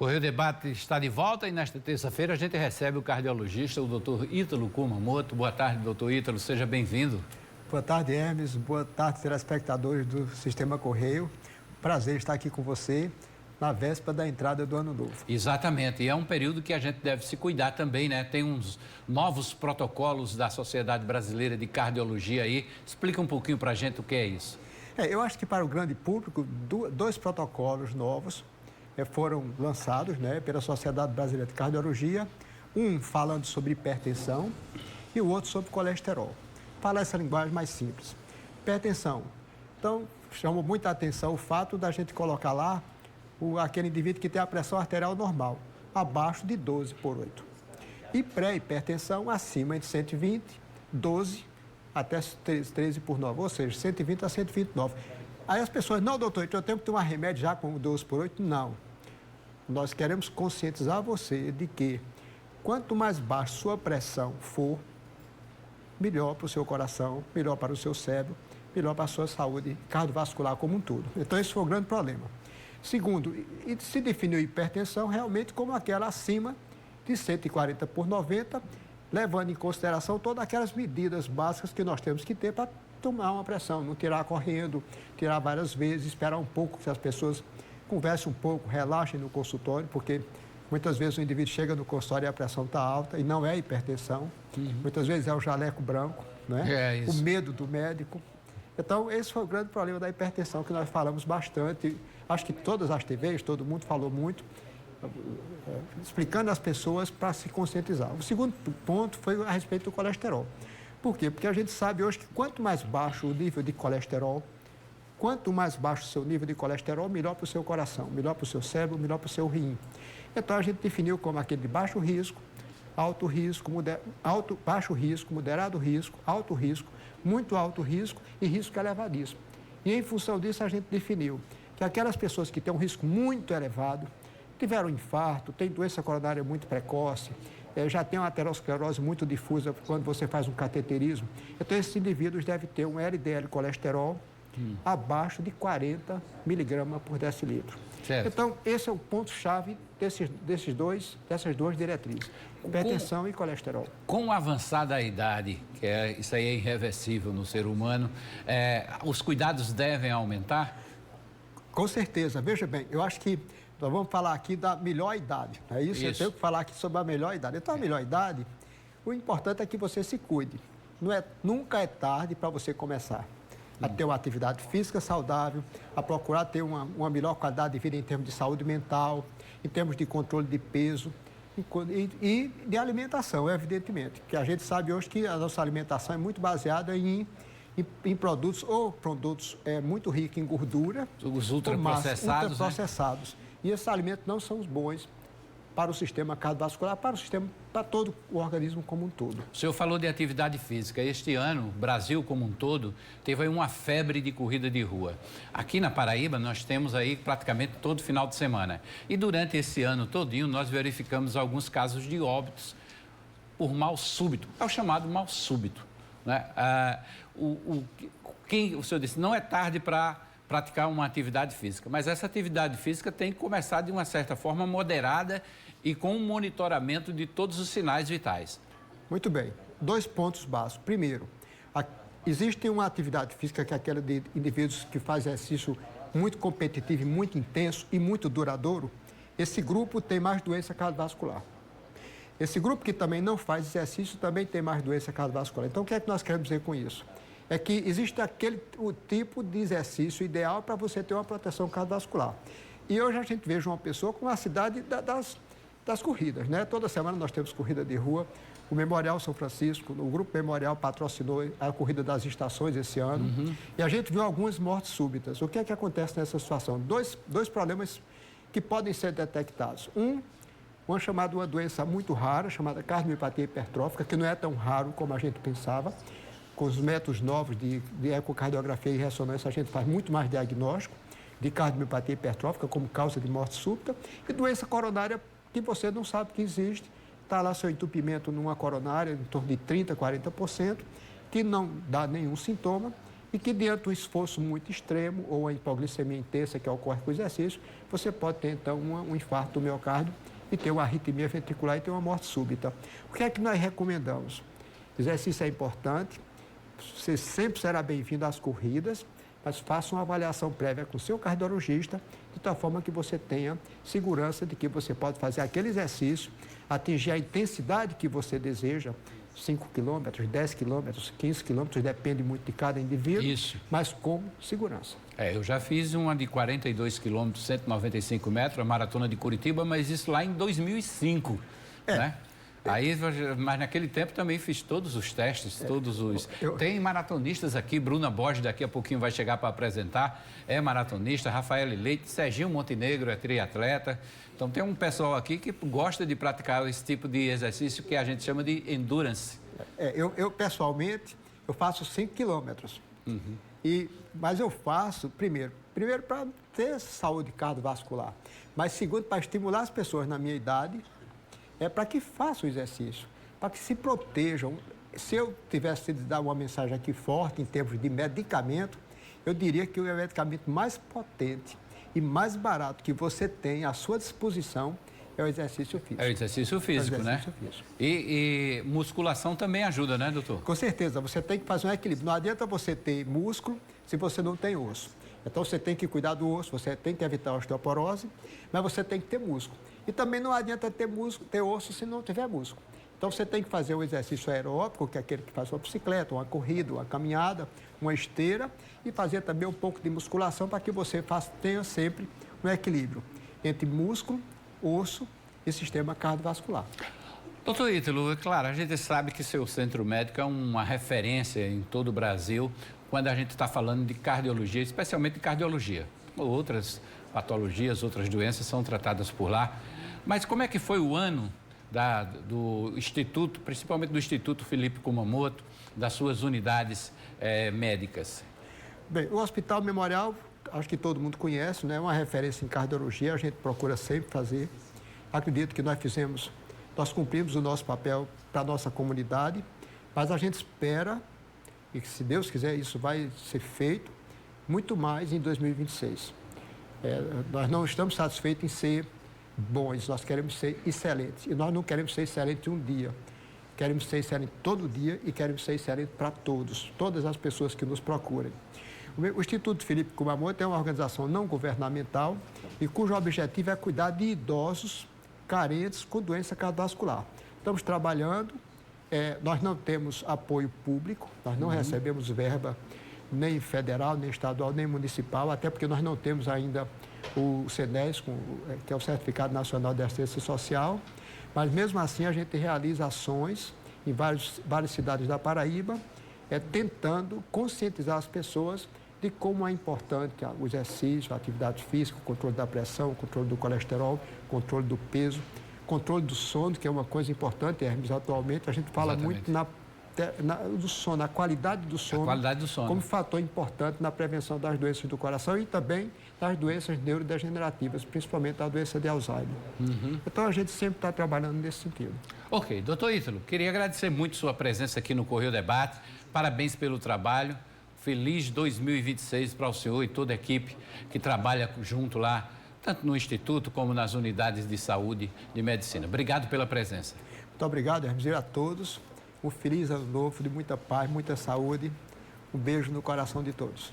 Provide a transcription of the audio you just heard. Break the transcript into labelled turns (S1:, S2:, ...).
S1: Correio Debate está de volta e nesta terça-feira a gente recebe o cardiologista, o doutor Ítalo Kumamoto. Boa tarde, doutor Ítalo, seja bem-vindo.
S2: Boa tarde, Hermes. Boa tarde, telespectadores do Sistema Correio. Prazer estar aqui com você na véspera da entrada do Ano Novo.
S1: Exatamente, e é um período que a gente deve se cuidar também, né? Tem uns novos protocolos da Sociedade Brasileira de Cardiologia aí. Explica um pouquinho para a gente o que é isso.
S2: Eu acho que para o grande público, dois protocolos novos foram lançados, pela Sociedade Brasileira de Cardiologia, um falando sobre hipertensão e o outro sobre colesterol. Fala essa linguagem mais simples. Hipertensão. Então, chamou muita atenção o fato da gente colocar lá aquele indivíduo que tem a pressão arterial normal, abaixo de 12/8. E pré-hipertensão, acima de 120, 12 até 13/9, ou seja, 120 a 129. Aí as pessoas, não, doutor, eu tenho que tomar remédio já com 12/8? Não. Nós queremos conscientizar você de que quanto mais baixa sua pressão for, melhor para o seu coração, melhor para o seu cérebro, melhor para a sua saúde cardiovascular como um todo. Então, esse foi o grande problema. Segundo, se definiu hipertensão realmente como aquela acima de 140/90, levando em consideração todas aquelas medidas básicas que nós temos que ter para tomar uma pressão, não tirar correndo, tirar várias vezes, esperar um pouco que as pessoas conversem um pouco, relaxem no consultório, porque muitas vezes o indivíduo chega no consultório e a pressão está alta e não é hipertensão. Muitas vezes é o jaleco branco, o medo do médico. Então, esse foi o grande problema da hipertensão que nós falamos bastante. Acho que todas as TVs, todo mundo falou muito, explicando às pessoas para se conscientizar. O segundo ponto foi a respeito do colesterol. Por quê? Porque a gente sabe hoje que quanto mais baixo o nível de colesterol, quanto mais baixo o seu nível de colesterol, melhor para o seu coração, melhor para o seu cérebro, melhor para o seu rim. Então, a gente definiu como aquele de baixo risco, alto risco, baixo risco, moderado risco, alto risco, muito alto risco e risco elevadíssimo. E, em função disso, a gente definiu que aquelas pessoas que têm um risco muito elevado, tiveram infarto, têm doença coronária muito precoce, já tem uma aterosclerose muito difusa quando você faz um cateterismo. Então, esses indivíduos devem ter um LDL colesterol abaixo de 40 miligramas por decilitro.
S1: Certo.
S2: Então, esse é o ponto-chave dessas duas diretrizes, hipertensão e colesterol.
S1: Com a avançada idade, isso aí é irreversível no ser humano, os cuidados devem aumentar?
S2: Com certeza. Veja bem, eu acho que nós vamos falar aqui da melhor idade, não é isso? Eu tenho que falar aqui sobre a melhor idade. Então, a melhor idade, o importante é que você se cuide. Nunca é tarde para você começar a ter uma atividade física saudável, a procurar ter uma melhor qualidade de vida em termos de saúde mental, em termos de controle de peso e de alimentação, evidentemente. Que a gente sabe hoje que a nossa alimentação é muito baseada em produtos muito ricos em gordura.
S1: Os ultraprocessados.
S2: E esses alimentos não são os bons para o sistema cardiovascular, para todo o organismo como um todo.
S1: O senhor falou de atividade física. Este ano, o Brasil como um todo, teve aí uma febre de corrida de rua. Aqui na Paraíba, nós temos aí praticamente todo final de semana. E durante esse ano todinho, nós verificamos alguns casos de óbitos por mal súbito. É o chamado mal súbito, né? O senhor disse, não é tarde para praticar uma atividade física, mas essa atividade física tem que começar de uma certa forma moderada e com um monitoramento de todos os sinais vitais.
S2: Muito bem. 2 pontos básicos. Primeiro, existe uma atividade física que é aquela de indivíduos que fazem exercício muito competitivo, muito intenso e muito duradouro. Esse grupo tem mais doença cardiovascular. Esse grupo que também não faz exercício também tem mais doença cardiovascular. Então, o que é que nós queremos dizer com isso? É que existe o tipo de exercício ideal para você ter uma proteção cardiovascular. E hoje a gente veja uma pessoa com a cidade das corridas, né? Toda semana nós temos corrida de rua. O Memorial São Francisco, o Grupo Memorial patrocinou a corrida das estações esse ano. E a gente viu algumas mortes súbitas. O que é que acontece nessa situação? Dois problemas que podem ser detectados. Uma doença muito rara, chamada cardiomiopatia hipertrófica, que não é tão raro como a gente pensava. Com os métodos novos de ecocardiografia e ressonância, a gente faz muito mais diagnóstico de cardiomiopatia hipertrófica como causa de morte súbita e doença coronária que você não sabe que existe. Está lá seu entupimento numa coronária em torno de 30%, 40%, que não dá nenhum sintoma e que diante de um esforço muito extremo ou a hipoglicemia intensa que ocorre com o exercício, você pode ter então um infarto do miocárdio e ter uma arritmia ventricular e ter uma morte súbita. O que é que nós recomendamos? O exercício é importante, você sempre será bem-vindo às corridas, mas faça uma avaliação prévia com o seu cardiologista, de tal forma que você tenha segurança de que você pode fazer aquele exercício, atingir a intensidade que você deseja, 5 quilômetros, 10 quilômetros, 15 quilômetros, depende muito de cada indivíduo,
S1: Isso.
S2: mas com segurança.
S1: Eu já fiz uma de 42 quilômetros, 195 metros, a maratona de Curitiba, mas isso lá em 2005, né? Aí, mas naquele tempo também fiz todos os testes, todos os... Tem maratonistas aqui, Bruna Borges daqui a pouquinho vai chegar para apresentar, é maratonista, Rafael Leite, Serginho Montenegro é triatleta. Então tem um pessoal aqui que gosta de praticar esse tipo de exercício que a gente chama de endurance.
S2: Eu pessoalmente, eu faço 5 quilômetros. Mas eu faço, primeiro para ter saúde cardiovascular, mas segundo, para estimular as pessoas na minha idade, para que façam o exercício, para que se protejam. Se eu tivesse de dar uma mensagem aqui forte em termos de medicamento, eu diria que o medicamento mais potente e mais barato que você tem à sua disposição é o exercício físico.
S1: É o exercício físico, né?
S2: Físico.
S1: E musculação também ajuda, né, doutor?
S2: Com certeza, você tem que fazer um equilíbrio. Não adianta você ter músculo se você não tem osso. Então, você tem que cuidar do osso, você tem que evitar a osteoporose, mas você tem que ter músculo. E também não adianta ter osso se não tiver músculo. Então, você tem que fazer o exercício aeróbico, que é aquele que faz uma bicicleta, uma corrida, uma caminhada, uma esteira, e fazer também um pouco de musculação para que você tenha sempre um equilíbrio entre músculo, osso e sistema cardiovascular.
S1: Doutor Ítalo, é claro, a gente sabe que seu centro médico é uma referência em todo o Brasil quando a gente está falando de cardiologia, especialmente de cardiologia. Outras patologias, outras doenças são tratadas por lá. Mas como é que foi o ano do Instituto, principalmente do Instituto Felipe Kumamoto, das suas unidades médicas?
S2: Bem, o Hospital Memorial, acho que todo mundo conhece, né? É uma referência em cardiologia, a gente procura sempre fazer. Acredito que nós cumprimos o nosso papel para a nossa comunidade, mas a gente espera, e que se Deus quiser isso vai ser feito, muito mais em 2026. Nós não estamos satisfeitos em ser bons, nós queremos ser excelentes. E nós não queremos ser excelentes um dia. Queremos ser excelentes todo dia e queremos ser excelentes para todas as pessoas que nos procurem. O Instituto Felipe Kumamoto é uma organização não governamental e cujo objetivo é cuidar de idosos carentes com doença cardiovascular. Estamos trabalhando, nós não temos apoio público, nós não recebemos verba nem federal, nem estadual, nem municipal, até porque nós não temos ainda o CNES, que é o Certificado Nacional de Assistência Social, mas mesmo assim a gente realiza ações em várias cidades da Paraíba, tentando conscientizar as pessoas de como é importante o exercício, a atividade física, o controle da pressão, o controle do colesterol, o controle do peso, o controle do sono, que é uma coisa importante, Hermes, atualmente a gente fala muito do sono, a qualidade do sono, como fator importante na prevenção das doenças do coração e também das doenças neurodegenerativas, principalmente a doença de Alzheimer. Então, a gente sempre está trabalhando nesse sentido.
S1: Ok, doutor Ítalo, queria agradecer muito sua presença aqui no Correio Debate, parabéns pelo trabalho, feliz 2026 para o senhor e toda a equipe que trabalha junto lá, tanto no Instituto como nas unidades de saúde de medicina. Obrigado pela presença.
S2: Muito obrigado, Hermes, a todos. Um feliz ano novo, de muita paz, muita saúde. Um beijo no coração de todos.